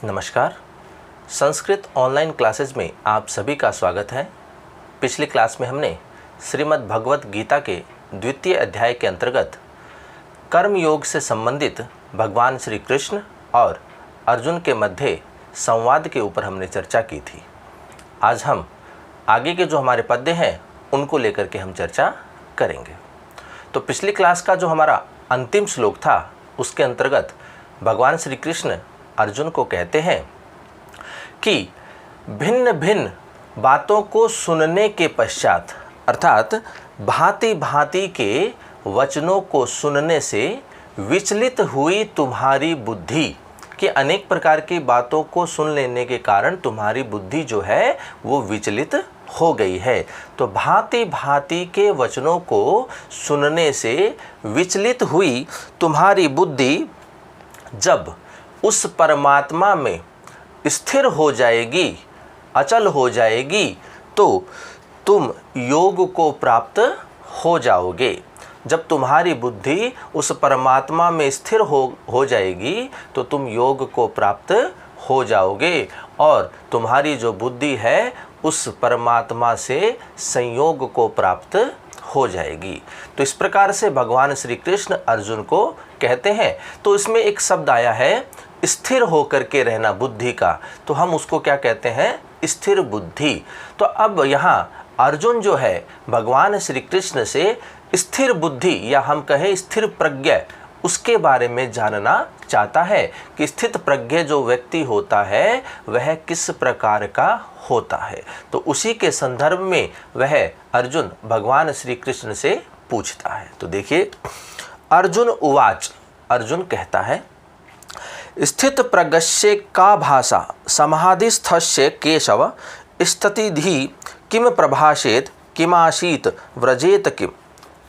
नमस्कार। Sanskrit online classes में आप सभी का स्वागत है। पिछली क्लास में हमने श्रीमद् भगवत गीता के द्वितीय अध्याय के अंतर्गत कर्म योग से संबंधित भगवान श्री कृष्ण और अर्जुन के मध्य संवाद के ऊपर हमने चर्चा की थी। आज हम आगे के जो हमारे पद्य हैं उनको लेकर के हम चर्चा करेंगे। तो पिछली क्लास का जो हमारा अंतिम श्लोक था उसके अंतर्गत भगवान श्री कृष्ण अर्जुन को कहते हैं कि भिन्न भिन्न बातों को सुनने के पश्चात, अर्थात भांति भांति के वचनों को सुनने से विचलित हुई तुम्हारी बुद्धि, कि अनेक प्रकार की बातों को सुन लेने के कारण तुम्हारी बुद्धि जो है वो विचलित हो गई है। तो भांति भांति के वचनों को सुनने से विचलित हुई तुम्हारी बुद्धि जब उस परमात्मा में स्थिर हो जाएगी, अचल हो जाएगी, तो तुम योग को प्राप्त हो जाओगे। जब तुम्हारी बुद्धि उस परमात्मा में स्थिर हो जाएगी तो तुम योग को प्राप्त हो जाओगे और तुम्हारी जो बुद्धि है उस परमात्मा से संयोग को प्राप्त हो जाएगी। तो इस प्रकार से भगवान श्री कृष्ण अर्जुन को कहते हैं। तो इसमें एक शब्द आया है स्थिर होकर के रहना बुद्धि का, तो हम उसको क्या कहते हैं? स्थिर बुद्धि। तो अब यहाँ अर्जुन जो है भगवान श्री कृष्ण से स्थिर बुद्धि या हम कहें स्थिर प्रज्ञ उसके बारे में जानना चाहता है कि स्थित प्रज्ञ जो व्यक्ति होता है वह किस प्रकार का होता है। तो उसी के संदर्भ में वह अर्जुन भगवान श्री कृष्ण से पूछता है। तो देखिए, अर्जुन उवाच, अर्जुन कहता है, स्थित प्रज्ञस्य का भाषा समाधिस्थस्य केशव स्थितिधि किम प्रभाषेत किमासीत व्रजेत किम।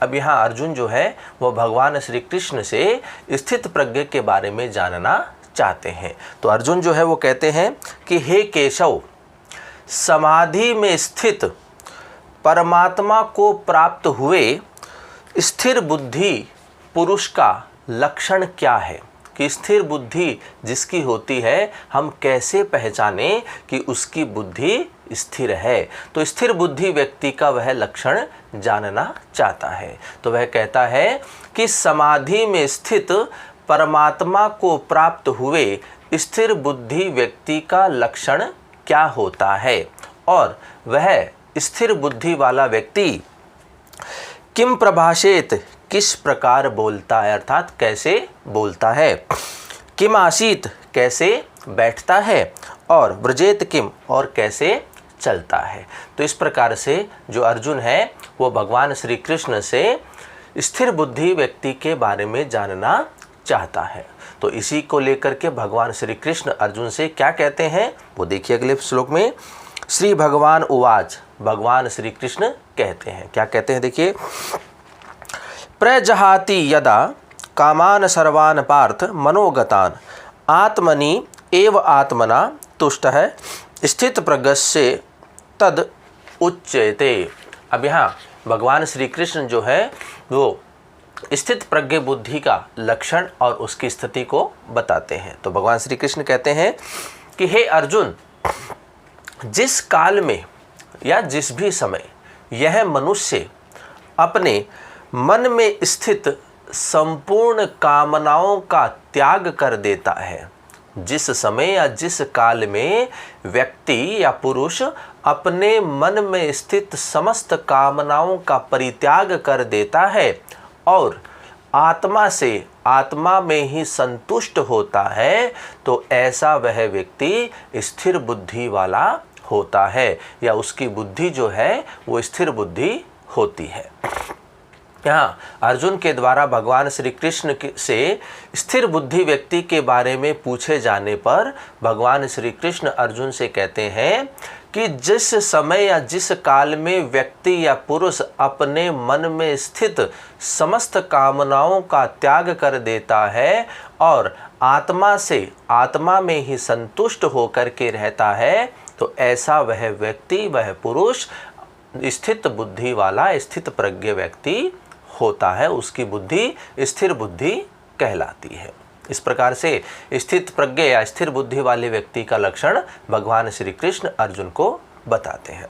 अब यहाँ अर्जुन जो है वो भगवान श्री कृष्ण से स्थित प्रज्ञ के बारे में जानना चाहते हैं। तो अर्जुन जो है वो कहते हैं कि हे केशव, समाधि में स्थित परमात्मा को प्राप्त हुए स्थिर बुद्धि पुरुष का लक्षण क्या है? कि स्थिर बुद्धि जिसकी होती है हम कैसे पहचाने कि उसकी बुद्धि स्थिर है? तो स्थिर बुद्धि व्यक्ति का वह लक्षण जानना चाहता है। तो वह कहता है कि समाधि में स्थित परमात्मा को प्राप्त हुए स्थिर बुद्धि व्यक्ति का लक्षण क्या होता है और वह स्थिर बुद्धि वाला व्यक्ति किम प्रभाषेत किस प्रकार बोलता है, अर्थात कैसे बोलता है, किम आसीत कैसे बैठता है और व्रजेत किम और कैसे चलता है। तो इस प्रकार से जो अर्जुन है वो भगवान श्री कृष्ण से स्थिर बुद्धि व्यक्ति के बारे में जानना चाहता है। तो इसी को लेकर के भगवान श्री कृष्ण अर्जुन से क्या कहते हैं वो देखिए अगले श्लोक में। श्री भगवान उवाच, भगवान श्री कृष्ण कहते हैं, क्या कहते हैं देखिए, प्रजहाति यदा कामान सर्वान पार्थ मनोगतान आत्मनि एव आत्मना तुष्टः स्थित प्रज्ञस्य तद उच्यते। अब यहाँ भगवान श्री कृष्ण जो है वो स्थित प्रज्ञ बुद्धि का लक्षण और उसकी स्थिति को बताते हैं। तो भगवान श्री कृष्ण कहते हैं कि हे अर्जुन, जिस काल में या जिस भी समय यह मनुष्य अपने मन में स्थित संपूर्ण कामनाओं का त्याग कर देता है, जिस समय या जिस काल में व्यक्ति या पुरुष अपने मन में स्थित समस्त कामनाओं का परित्याग कर देता है और आत्मा से आत्मा में ही संतुष्ट होता है, तो ऐसा वह व्यक्ति स्थिर बुद्धि वाला होता है या उसकी बुद्धि जो है वो स्थिर बुद्धि होती है। यहाँ अर्जुन के द्वारा भगवान श्री कृष्ण से स्थिर बुद्धि व्यक्ति के बारे में पूछे जाने पर भगवान श्री कृष्ण अर्जुन से कहते हैं कि जिस समय या जिस काल में व्यक्ति या पुरुष अपने मन में स्थित समस्त कामनाओं का त्याग कर देता है और आत्मा से आत्मा में ही संतुष्ट होकर के रहता है, तो ऐसा वह व्यक्ति, वह पुरुष स्थित बुद्धि वाला, स्थित प्रज्ञ व्यक्ति होता है। उसकी बुद्धि स्थिर बुद्धि कहलाती है। इस प्रकार से स्थित प्रज्ञ या स्थिर बुद्धि वाले व्यक्ति का लक्षण भगवान श्री कृष्ण अर्जुन को बताते हैं।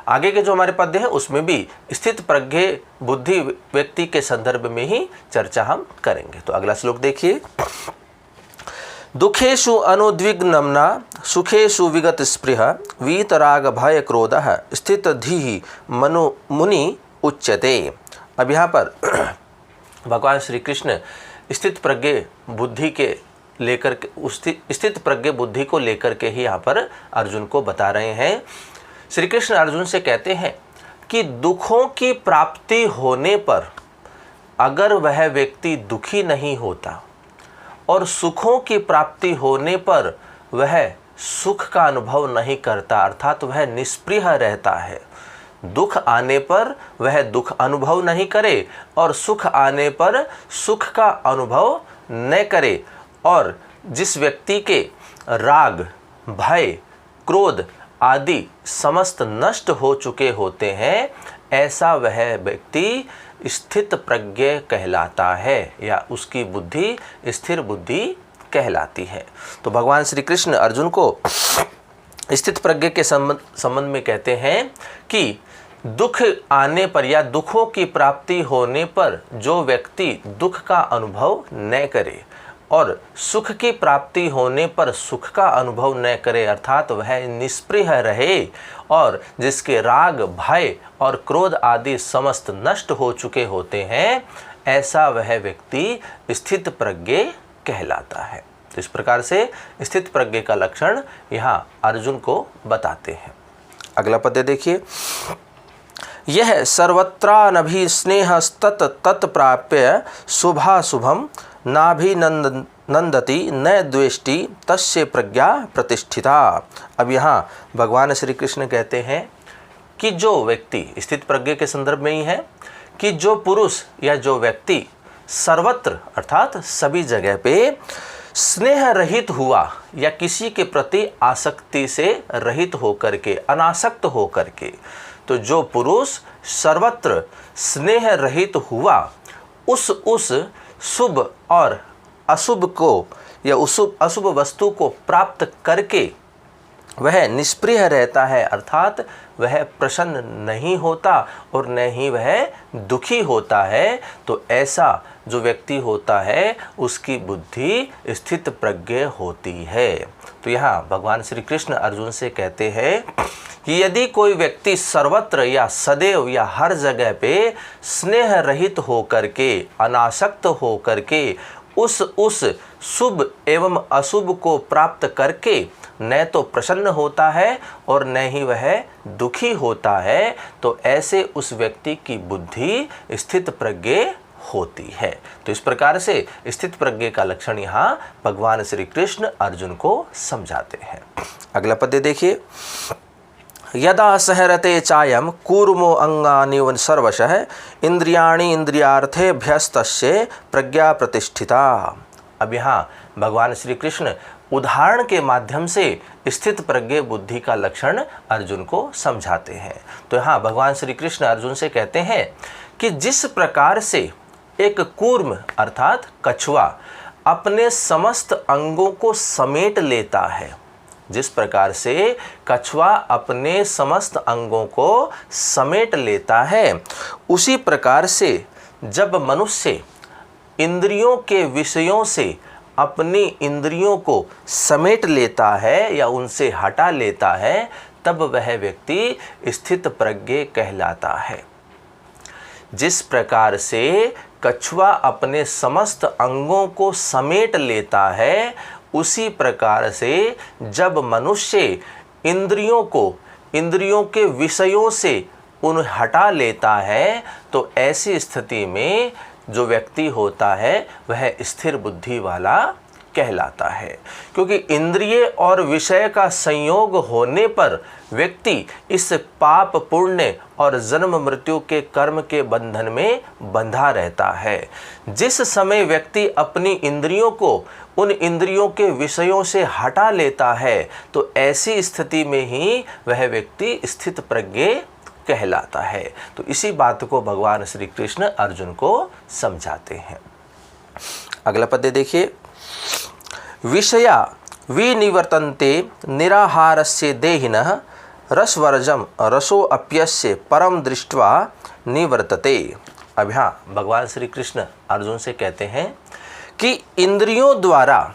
आगे के जो हमारे पद्य है उसमें भी स्थित प्रज्ञ बुद्धि व्यक्ति के संदर्भ में ही चर्चा हम करेंगे। तो अगला श्लोक देखिए। दुखेषु अनुद्विग्नम्ना सुखेषु विगत स्पृह वीतराग भय क्रोधः स्थित धीः मुनि उच्यते। अब यहाँ पर भगवान श्री कृष्ण स्थित प्रज्ञ बुद्धि के लेकर के स्थित प्रज्ञ बुद्धि को लेकर के ही यहाँ पर अर्जुन को बता रहे हैं। श्री कृष्ण अर्जुन से कहते हैं कि दुखों की प्राप्ति होने पर अगर वह व्यक्ति दुखी नहीं होता और सुखों की प्राप्ति होने पर वह सुख का अनुभव नहीं करता, अर्थात वह निष्प्रिय रहता है। दुख आने पर वह दुख अनुभव नहीं करे और सुख आने पर सुख का अनुभव न करे, और जिस व्यक्ति के राग, भय, क्रोध आदि समस्त नष्ट हो चुके होते हैं, ऐसा वह व्यक्ति स्थित प्रज्ञ कहलाता है या उसकी बुद्धि स्थिर बुद्धि कहलाती है। तो भगवान श्री कृष्ण अर्जुन को स्थित प्रज्ञ के संबंध में कहते हैं कि दुख आने पर या दुखों की प्राप्ति होने पर जो व्यक्ति दुख का अनुभव न करे और सुख की प्राप्ति होने पर सुख का अनुभव न करे, अर्थात वह निष्प्रिय रहे, और जिसके राग, भय और क्रोध आदि समस्त नष्ट हो चुके होते हैं, ऐसा वह व्यक्ति स्थित प्रज्ञ कहलाता है। तो इस प्रकार से स्थित प्रज्ञ का लक्षण यहाँ अर्जुन को बताते हैं। अगला पद्य देखिए। यह सर्वत्रानभिस्नेहस्तत् तत्प्राप्य शुभाशुभम नाभिनंदति न द्वेष्टि तस्य प्रज्ञा प्रतिष्ठिता। अब यहाँ भगवान श्री कृष्ण कहते हैं कि जो व्यक्ति, स्थित प्रज्ञ के संदर्भ में ही है, कि जो पुरुष या जो व्यक्ति सर्वत्र अर्थात सभी जगह पे स्नेह रहित हुआ या किसी के प्रति आसक्ति से रहित होकर के, अनासक्त होकर के, तो जो पुरुष सर्वत्र स्नेह रहित हुआ उस शुभ और अशुभ को या अशुभ वस्तु को प्राप्त करके वह निष्प्रिय रहता है, अर्थात वह प्रसन्न नहीं होता और न ही वह दुखी होता है, तो ऐसा जो व्यक्ति होता है उसकी बुद्धि स्थित प्रज्ञ होती है। तो यहाँ भगवान श्री कृष्ण अर्जुन से कहते हैं कि यदि कोई व्यक्ति सर्वत्र या सदैव या हर जगह पे स्नेह रहित होकर के, अनासक्त होकर के उस शुभ एवं अशुभ को प्राप्त करके न तो प्रसन्न होता है और न ही वह दुखी होता है, तो ऐसे उस व्यक्ति की बुद्धि स्थित प्रज्ञ होती है। तो इस प्रकार से स्थित प्रज्ञ का लक्षण यहाँ भगवान श्री कृष्ण अर्जुन को समझाते हैं। अगला पद्य देखिए। यदा सहरते चायम कूर्मो अंगानि सर्वशः इंद्रियाणि इंद्रियार्थेभ्यस्तस्य प्रज्ञा प्रतिष्ठिता। अब यहाँ भगवान श्री कृष्ण उदाहरण के माध्यम से स्थित प्रज्ञ बुद्धि का लक्षण अर्जुन को समझाते हैं। तो यहाँ भगवान श्री कृष्ण अर्जुन से कहते हैं कि जिस प्रकार से एक कूर्म अर्थात कछुआ अपने समस्त अंगों को समेट लेता है, जिस प्रकार से कछुआ अपने समस्त अंगों को समेट लेता है, उसी प्रकार से जब मनुष्य इंद्रियों के विषयों से अपनी इंद्रियों को समेट लेता है या उनसे हटा लेता है, तब वह व्यक्ति स्थित प्रज्ञ कहलाता है। जिस प्रकार से कछुआ अपने समस्त अंगों को समेट लेता है, उसी प्रकार से जब मनुष्य इंद्रियों के विषयों से उन्हें हटा लेता है, तो ऐसी स्थिति में जो व्यक्ति होता है वह स्थिर बुद्धि वाला कहलाता है। क्योंकि इंद्रिय और विषय का संयोग होने पर व्यक्ति इस पाप, पुण्य और जन्म मृत्यु के कर्म के बंधन में बंधा रहता है। जिस समय व्यक्ति अपनी इंद्रियों को उन इंद्रियों के विषयों से हटा लेता है, तो ऐसी स्थिति में ही वह व्यक्ति स्थित प्रज्ञ कहलाता है। तो इसी बात को भगवान श्री कृष्ण अर्जुन को समझाते हैं। अगला पद्य देखिए। विषया विनिवर्तन्ते निराहारस्य देहिनः रसवर्जम रसोऽप्यस्य परम दृष्ट्वा निवर्तते। अब यहाँ भगवान श्री कृष्ण अर्जुन से कहते हैं कि इंद्रियों द्वारा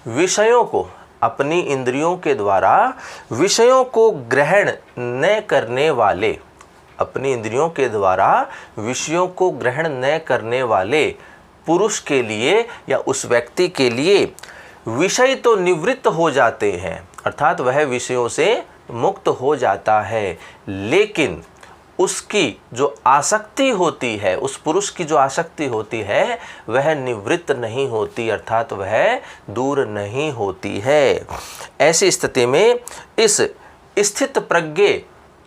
विषयों को, अपनी इंद्रियों के द्वारा विषयों को ग्रहण न करने वाले, अपनी इंद्रियों के द्वारा विषयों को ग्रहण न करने वाले पुरुष के लिए या उस व्यक्ति के लिए विषय तो निवृत्त हो जाते हैं, अर्थात वह विषयों से मुक्त हो जाता है, लेकिन उसकी जो आसक्ति होती है, उस पुरुष की जो आसक्ति होती है वह निवृत्त नहीं होती, अर्थात वह दूर नहीं होती है। ऐसी स्थिति में इस स्थित प्रज्ञ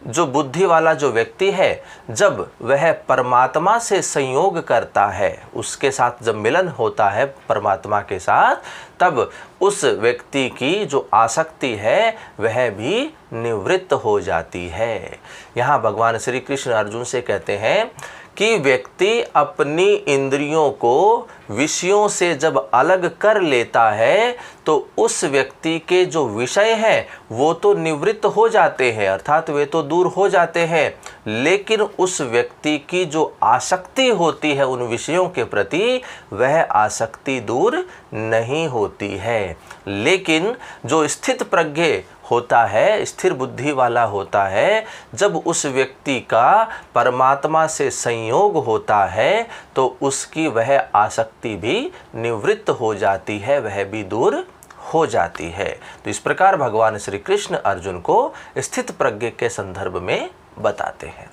जो बुद्धि वाला जो व्यक्ति है, जब वह परमात्मा से संयोग करता है, उसके साथ जब मिलन होता है परमात्मा के साथ, तब उस व्यक्ति की जो आसक्ति है वह भी निवृत्त हो जाती है। यहाँ भगवान श्री कृष्ण अर्जुन से कहते हैं कि व्यक्ति अपनी इंद्रियों को विषयों से जब अलग कर लेता है तो उस व्यक्ति के जो विषय हैं वो तो निवृत्त हो जाते हैं, अर्थात वे तो दूर हो जाते हैं, लेकिन उस व्यक्ति की जो आसक्ति होती है उन विषयों के प्रति, वह आसक्ति दूर नहीं होती है। लेकिन जो स्थित प्रज्ञ होता है, स्थिर बुद्धि वाला होता है, जब उस व्यक्ति का परमात्मा से संयोग होता है तो उसकी वह आसक्ति भी निवृत्त हो जाती है, वह भी दूर हो जाती है। तो इस प्रकार भगवान श्री कृष्ण अर्जुन को स्थित प्रज्ञ के संदर्भ में बताते हैं।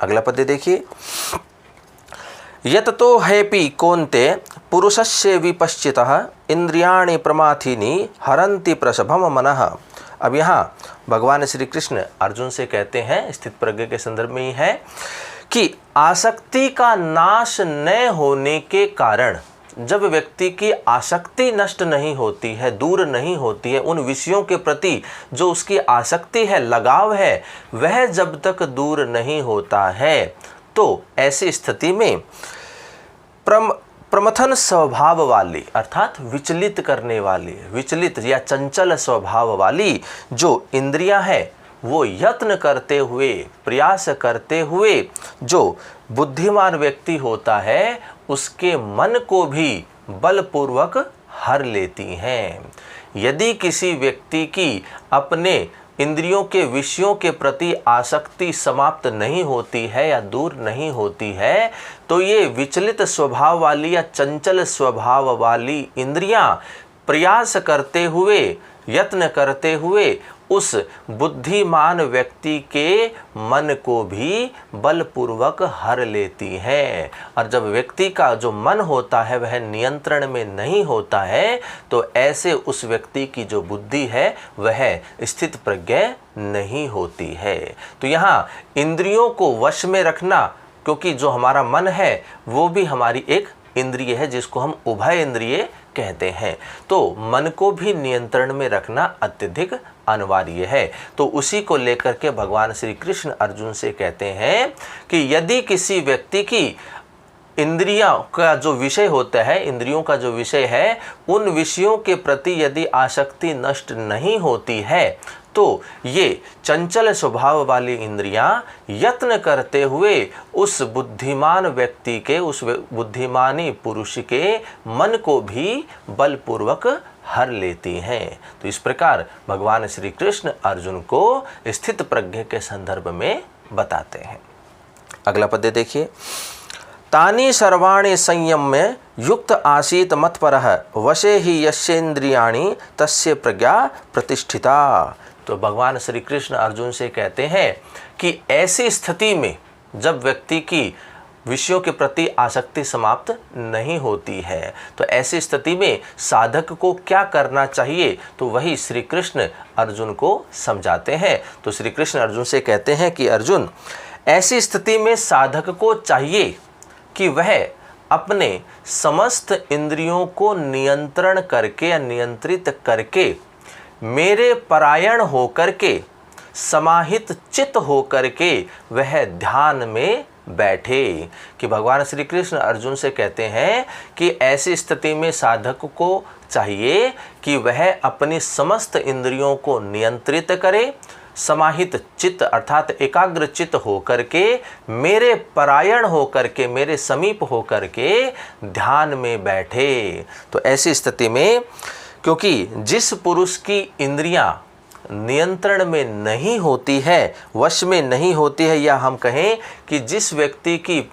अगला पद्य देखिए। यततो हैपि कौन्ते पुरुषस्य विपश्चितः इंद्रियाणि प्रमाथिनी हरन्ति प्रसभम मनः। अब यहाँ भगवान श्री कृष्ण अर्जुन से कहते हैं, स्थित प्रज्ञ के संदर्भ में ही है, कि आसक्ति का नाश न होने के कारण, जब व्यक्ति की आसक्ति नष्ट नहीं होती है, दूर नहीं होती है, उन विषयों के प्रति जो उसकी आसक्ति है, लगाव है, वह जब तक दूर नहीं होता है, तो ऐसी स्थिति में प्रमथन स्वभाव वाली, अर्थात विचलित करने वाली, विचलित या चंचल स्वभाव वाली जो इंद्रियां हैं, वो यत्न करते हुए, प्रयास करते हुए जो बुद्धिमान व्यक्ति होता है उसके मन को भी बलपूर्वक हर लेती हैं। यदि किसी व्यक्ति की अपने इंद्रियों के विषयों के प्रति आसक्ति समाप्त नहीं होती है या दूर नहीं होती है, तो ये विचलित स्वभाव वाली या चंचल स्वभाव वाली इंद्रियां प्रयास करते हुए, यत्न करते हुए उस बुद्धिमान व्यक्ति के मन को भी बलपूर्वक हर लेती हैं। और जब व्यक्ति का जो मन होता है वह नियंत्रण में नहीं होता है, तो ऐसे उस व्यक्ति की जो बुद्धि है वह स्थित प्रज्ञ नहीं होती है। तो यहाँ इंद्रियों को वश में रखना, क्योंकि जो हमारा मन है वो भी हमारी एक इंद्रिय है जिसको हम उभय इंद्रिय कहते हैं, तो मन को भी नियंत्रण में रखना अत्यधिक अनिवार्य है। तो उसी को लेकर के भगवान श्री कृष्ण अर्जुन से कहते हैं कि यदि किसी व्यक्ति की इंद्रियों का जो विषय होता है, इंद्रियों का जो विषय है, उन विषयों के प्रति यदि आसक्ति नष्ट नहीं होती है, तो ये चंचल स्वभाव वाली इंद्रियां यत्न करते हुए उस बुद्धिमान व्यक्ति के, उस बुद्धिमानी पुरुष के मन को भी बलपूर्वक हर लेती हैं। तो इस प्रकार भगवान श्री कृष्ण अर्जुन को स्थित प्रज्ञ के संदर्भ में बताते हैं। अगला पद्य देखिए। तानि सर्वाणि संयम्य युक्त आसीत मत्परः वशे ही यस्येन्द्रियाणि तस्य प्रज्ञा प्रतिष्ठिता। तो भगवान श्री कृष्ण अर्जुन से कहते हैं कि ऐसी स्थिति में जब व्यक्ति की विषयों के प्रति आसक्ति समाप्त नहीं होती है, तो ऐसी स्थिति में साधक को क्या करना चाहिए, तो वही श्री कृष्ण अर्जुन को समझाते हैं। तो श्री कृष्ण अर्जुन से कहते हैं कि अर्जुन, ऐसी स्थिति में साधक को चाहिए कि वह अपने समस्त इंद्रियों को नियंत्रण करके या नियंत्रित करके मेरे परायण होकर के, समाहित चित्त होकर के वह ध्यान में बैठे। कि भगवान श्री कृष्ण अर्जुन से कहते हैं कि ऐसी स्थिति में साधक को चाहिए कि वह अपनी समस्त इंद्रियों को नियंत्रित करे, समाहित चित्त अर्थात एकाग्र चित्त होकर के, मेरे परायण होकर के, मेरे समीप होकर के ध्यान में बैठे। तो ऐसी स्थिति में, क्योंकि जिस पुरुष की इंद्रियां नियंत्रण में नहीं होती है, वश में नहीं होती है, या हम कहें कि जिस व्यक्ति की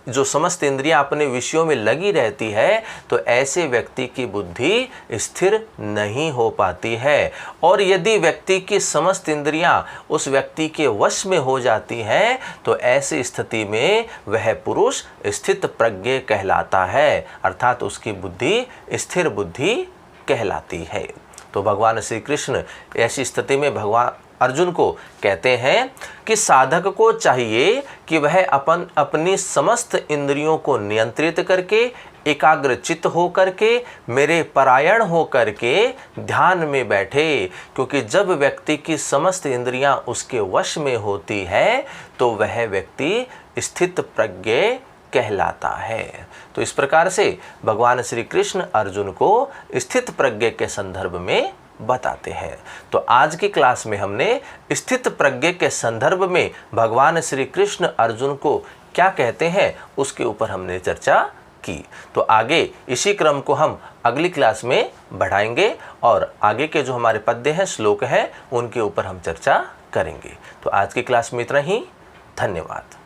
जो समस्त इंद्रियां अपने विषयों में लगी रहती है, तो ऐसे व्यक्ति की बुद्धि स्थिर नहीं हो पाती है। और यदि व्यक्ति की समस्त इंद्रियां उस व्यक्ति के वश में हो जाती हैं, तो ऐसी स्थिति में वह पुरुष स्थित प्रज्ञ कहलाता है, अर्थात उसकी बुद्धि स्थिर बुद्धि कहलाती है। तो भगवान श्री कृष्ण ऐसी स्थिति में भगवान अर्जुन को कहते हैं कि साधक को चाहिए कि वह अपनी समस्त इंद्रियों को नियंत्रित करके, एकाग्र चित्त हो करके, मेरे परायण हो करके ध्यान में बैठे। क्योंकि जब व्यक्ति की समस्त इंद्रियां उसके वश में होती है, तो वह व्यक्ति स्थित प्रज्ञ कहलाता है। तो इस प्रकार से भगवान श्री कृष्ण अर्जुन को स्थित प्रज्ञ के संदर्भ में बताते हैं। तो आज की क्लास में हमने स्थित प्रज्ञ के संदर्भ में भगवान श्री कृष्ण अर्जुन को क्या कहते हैं उसके ऊपर हमने चर्चा की। तो आगे इसी क्रम को हम अगली क्लास में बढ़ाएंगे और आगे के जो हमारे पद्य हैं, श्लोक हैं, उनके ऊपर हम चर्चा करेंगे। तो आज की क्लास में इतना ही। धन्यवाद।